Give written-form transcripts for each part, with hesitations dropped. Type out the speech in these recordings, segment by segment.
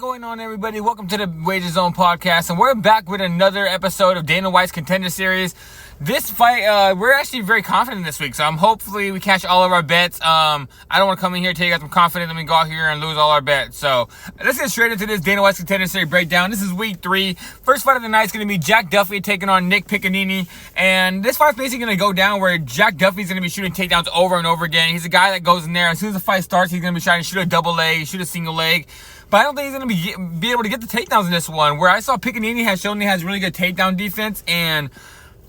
going on, everybody? Welcome to the Wager Zone podcast, and we're back with another episode of Dana White's Contender series. This fight, we're actually very confident this week, so hopefully we catch all of our bets. I don't want to come in here and tell you guys I'm confident that we go out here and lose all our bets. So let's get straight into this Dana White's Contender series breakdown. This is week 3. First fight of the night is going to be Jack Duffy taking on Nick Piccanini, and this fight's basically going to go down where Jack Duffy's going to be shooting takedowns over and over again. He's a guy that goes in there, as soon as the fight starts, he's going to be trying to shoot a double leg, shoot a single leg. But I don't think he's going to be able to get the takedowns in this one, where I saw Piccanini has shown he has really good takedown defense, and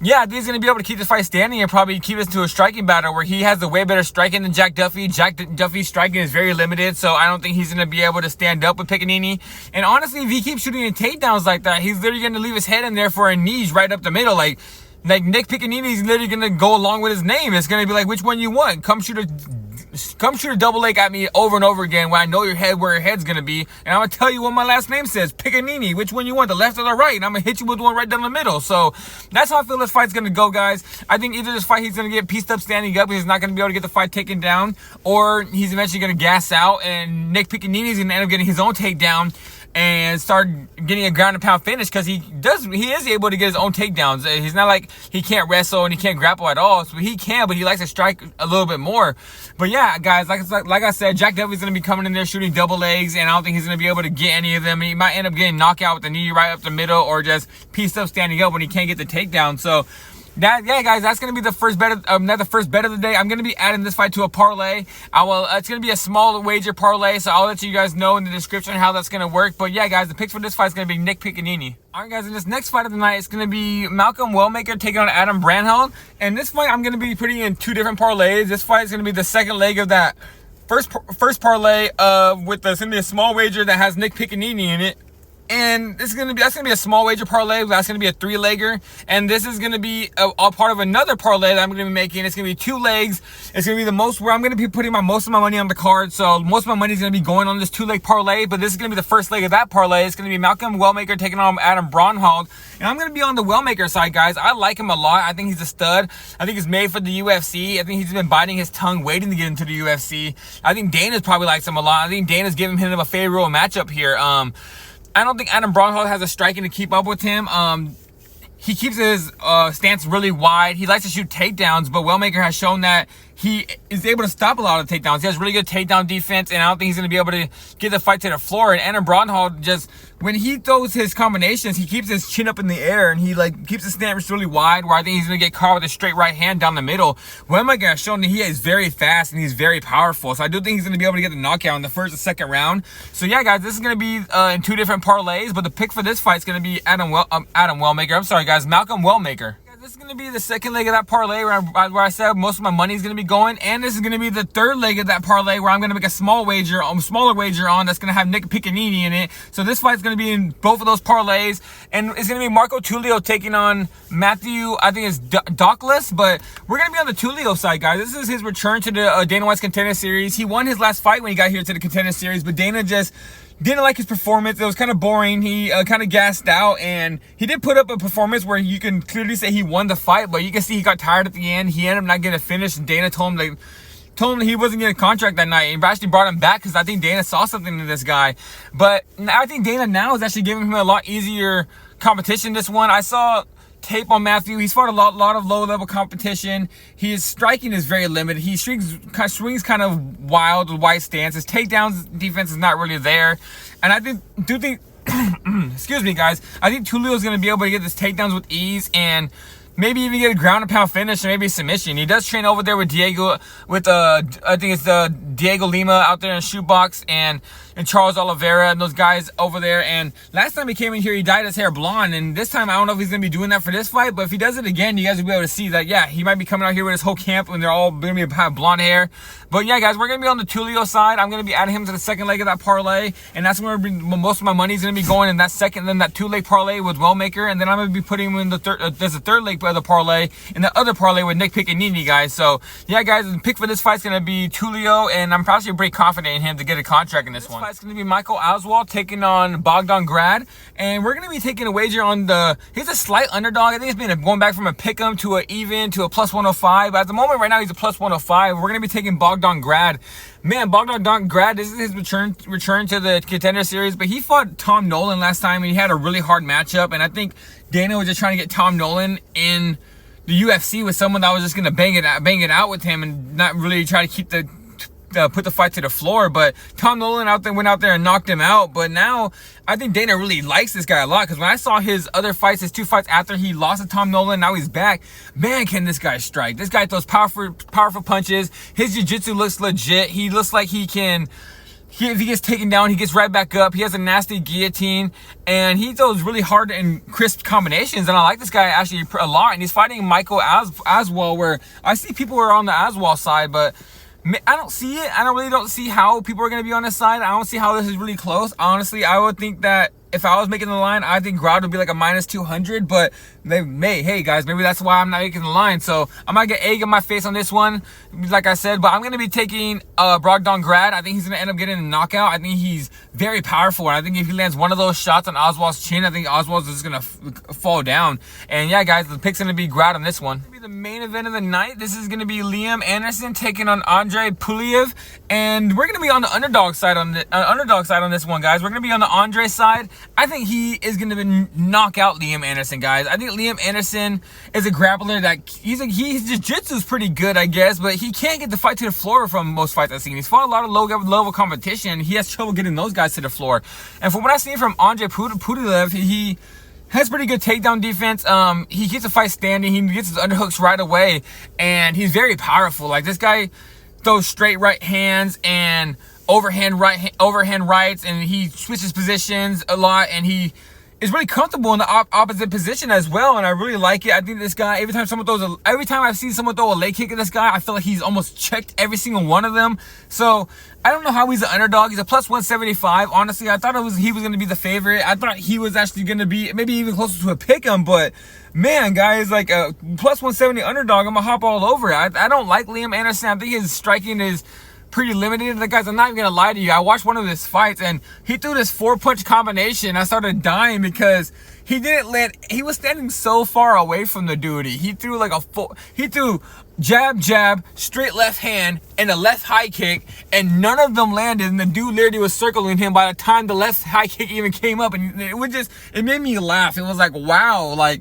yeah, I think he's going to be able to keep this fight standing and probably keep us to a striking battle where he has a way better striking than Jack Duffy. Jack Duffy's striking is very limited, so I don't think he's going to be able to stand up with Piccanini. And honestly, if he keeps shooting in takedowns like that, he's literally going to leave his head in there for a knees right up the middle. Like Nick Piccanini is literally going to go along with his name. It's going to be like, which one you want? Come shoot a double leg at me over and over again when I know where your head's going to be. And I'm going to tell you what my last name says. Piccanini. Which one you want, the left or the right? And I'm going to hit you with one right down the middle. So that's how I feel this fight's going to go, guys. I think either this fight he's going to get pieced up standing up. He's not going to be able to get the fight taken down. Or he's eventually going to gas out. And Nick Piccanini is going to end up getting his own takedown and start getting a ground and pound finish, because he is able to get his own takedowns. He's not like he can't wrestle and he can't grapple at all. So he can, but he likes to strike a little bit more. But yeah, guys, like I said, Jack Duffy's going to be coming in there shooting double legs, and I don't think he's going to be able to get any of them. He might end up getting knocked out with the knee right up the middle, or just pieced up standing up when he can't get the takedown. So yeah, guys, that's going to be the first bet of, not the first bet of the day. I'm going to be adding this fight to a parlay. It's going to be a small wager parlay, so I'll let you guys know in the description how that's going to work. But yeah, guys, the picks for this fight is going to be Nick Piccanini. All right, guys, in this next fight of the night, it's going to be Malcolm Wellmaker taking on Adam Brandel. And this fight, I'm going to be putting in 2 different parlays. This fight is going to be the second leg of that first parlay with that's going to be a small wager that has Nick Piccanini in it. And that's gonna be a small wager parlay. That's gonna be a 3-legger, and this is gonna be a part of another parlay that I'm gonna be making. It's gonna be 2 legs. It's gonna be the most where I'm gonna be putting most of my money on the card. So most of my money is gonna be going on this 2-leg parlay. But this is gonna be the first leg of that parlay. It's gonna be Malcolm Wellmaker taking on Adam Brandel, and I'm gonna be on the Wellmaker side, guys. I like him a lot. I think he's a stud. I think he's made for the UFC. I think he's been biting his tongue, waiting to get into the UFC. I think Dana's probably likes him a lot. I think Dana's giving him a favorable matchup here. I don't think Adam Brandel has a striking to keep up with him. He keeps his stance really wide. He likes to shoot takedowns, but Wellmaker has shown that he is able to stop a lot of takedowns. He has really good takedown defense, and I don't think he's going to be able to get the fight to the floor. And Adam Brandel, just when he throws his combinations, he keeps his chin up in the air, and he keeps his stance really wide, where I think he's going to get caught with a straight right hand down the middle. Wellmaker has shown that he is very fast and he's very powerful, so I do think he's going to be able to get the knockout in the first and second round. So yeah, guys, this is going to be in 2 different parlays, but the pick for this fight is going to be Wellmaker. I'm sorry, guys, Malcolm Wellmaker. This is going to be the second leg of that parlay where I said most of my money is going to be going. And this is going to be the third leg of that parlay where I'm going to make a smaller wager on that's going to have Nick Piccanini in it. So this fight is going to be in both of those parlays. And it's going to be Marco Tulio taking on Matthew, I think it's Douglas. But we're going to be on the Tulio side, guys. This is his return to the Dana White's Contender Series. He won his last fight when he got here to the Contender Series, but Dana just didn't like his performance. It was kind of boring. He kind of gassed out, and he did put up a performance where you can clearly say he won the fight, but you can see he got tired at the end. He ended up not getting a finish, and Dana told him that he wasn't getting a contract that night, and actually brought him back because I think Dana saw something in this guy. But I think Dana now is actually giving him a lot easier competition this one. I saw tape on Matthew. He's fought a lot of low-level competition. His striking is very limited. He swings kind of wild with wide stance. His takedowns defense is not really there. And I do think excuse me, guys, I think Tulio is going to be able to get his takedowns with ease, and maybe even get a ground and pound finish, or maybe a submission. He does train over there with Diego, I think it's the Diego Lima out there in shoebox, and Charles Oliveira and those guys over there. And last time he came in here, he dyed his hair blonde, and this time I don't know if he's gonna be doing that for this fight, but if he does it again, you guys will be able to see that, yeah, he might be coming out here with his whole camp and they're all gonna have blonde hair. But yeah, guys, we're gonna be on the Tulio side. I'm gonna be adding him to the second leg of that parlay, and that's where most of my money is gonna be going in that second, then that 2-leg parlay with Wellmaker, and then I'm gonna be putting him in the third. There's a 3rd leg of the parlay, and the other parlay with Nick Piccanini, guys. So yeah, guys, the pick for this fight is gonna be Tulio, and I'm probably pretty confident in him to get a contract in this one. It's going to be Michael Aswell taking on Bogdon Grad. And we're going to be taking a wager on he's a slight underdog. I think it's been going back from a pick'em to an even to a plus 105. But at the moment right now, he's a plus 105. We're going to be taking Bogdon Grad. Man, Bogdon Grad, this is his return to the Contender Series. But he fought Tom Nolan last time, and he had a really hard matchup. And I think Dana was just trying to get Tom Nolan in the UFC with someone that was just going to bang it out with him and not really try to keep put the fight to the floor. But Tom Nolan went out there and knocked him out. But now I think Dana really likes this guy a lot, because when I saw his other fights, his 2 fights after he lost to Tom Nolan, now he's back. Man, can this guy strike. This guy throws powerful punches. His jiu-jitsu looks legit. He looks like he can... if he gets taken down, he gets right back up. He has a nasty guillotine, and he throws really hard and crisp combinations. And I like this guy actually a lot. And he's fighting Michael Aswell, where I see people are on the Aswell side, but I don't see it. I really don't see how people are going to be on his side. I don't see how this is really close. Honestly, I would think that if I was making the line, I think Grad would be like a minus 200, but hey guys, maybe that's why I'm not making the line. So I might get egg in my face on this one, like I said, but I'm going to be taking Bogdon Grad. I think he's going to end up getting a knockout. I think he's very powerful, and I think if he lands one of those shots on Aswell's chin, I think Aswell's just going to fall down. And yeah, guys, the pick's going to be Grad on this one. The main event of the night, this is going to be Liam Anderson taking on Andre Pulyaev, and we're going to be on the underdog side on this one, guys. We're going to be on the Andre side. I think he is going to knock out Liam Anderson, guys. I think Liam Anderson is a grappler that his jiu-jitsu is pretty good, I guess, but he can't get the fight to the floor from most fights I've seen. He's fought a lot of low-level competition. He has trouble getting those guys to the floor. And from what I've seen from Andre Pulyaev, he has pretty good takedown defense. He keeps the fight standing. He gets his underhooks right away, and he's very powerful. Like, this guy throws straight right hands and overhand rights, and he switches positions a lot, and he is really comfortable in the opposite position as well, and I really like it. I think this guy, every time I've seen someone throw a leg kick at this guy, I feel like he's almost checked every single one of them. So I don't know how he's an underdog. He's a plus 175. Honestly, I thought he was going to be the favorite. I thought he was actually going to be maybe even closer to a pick'em, but man, guys, like a plus 170 underdog, I'm going to hop all over it. I don't like Liam Anderson. I think his striking is pretty limited. Like, guys, I'm not even gonna lie to you. I watched one of his fights, and he threw this 4-punch combination. I started dying because he didn't land. He was standing so far away from the dude. He threw like he threw jab, straight left hand, and a left high kick, and none of them landed. And the dude literally was circling him by the time the left high kick even came up, and it made me laugh. It was like, wow, like.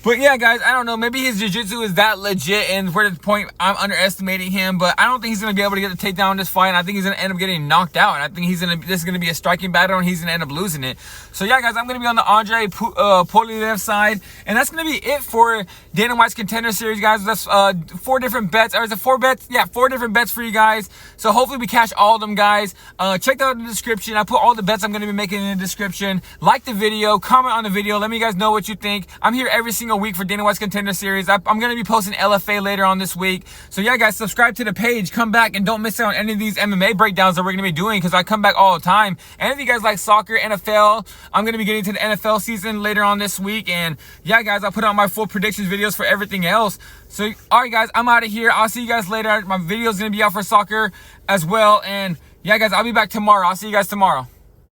But yeah, guys, I don't know. Maybe his jiu-jitsu is that legit, and for this point, I'm underestimating him. But I don't think he's going to be able to get the takedown in this fight. And I think he's going to end up getting knocked out. And I think this is going to be a striking battle, and he's going to end up losing it. So yeah, guys, I'm going to be on the Andre Pulyaev side. And that's going to be it for Dana White's Contender Series, guys. That's 4 different bets. Or is it 4 bets? Yeah, 4 different bets for you guys. So hopefully we cash all of them, guys. Check that out in the description. I put all the bets I'm going to be making in the description. Like the video. Comment on the video. Let me guys know what you think. I'm here every single week for Dana White's Contender Series. I'm going to be posting LFA later on this week. So yeah, guys, subscribe to the page. Come back and don't miss out on any of these MMA breakdowns that we're going to be doing, because I come back all the time. And if you guys like soccer, NFL, I'm going to be getting to the NFL season later on this week. And yeah, guys, I'll put out my full predictions videos for everything else. So, all right, guys, I'm out of here. I'll see you guys later. My video is going to be out for soccer as well. And yeah, guys, I'll be back tomorrow. I'll see you guys tomorrow.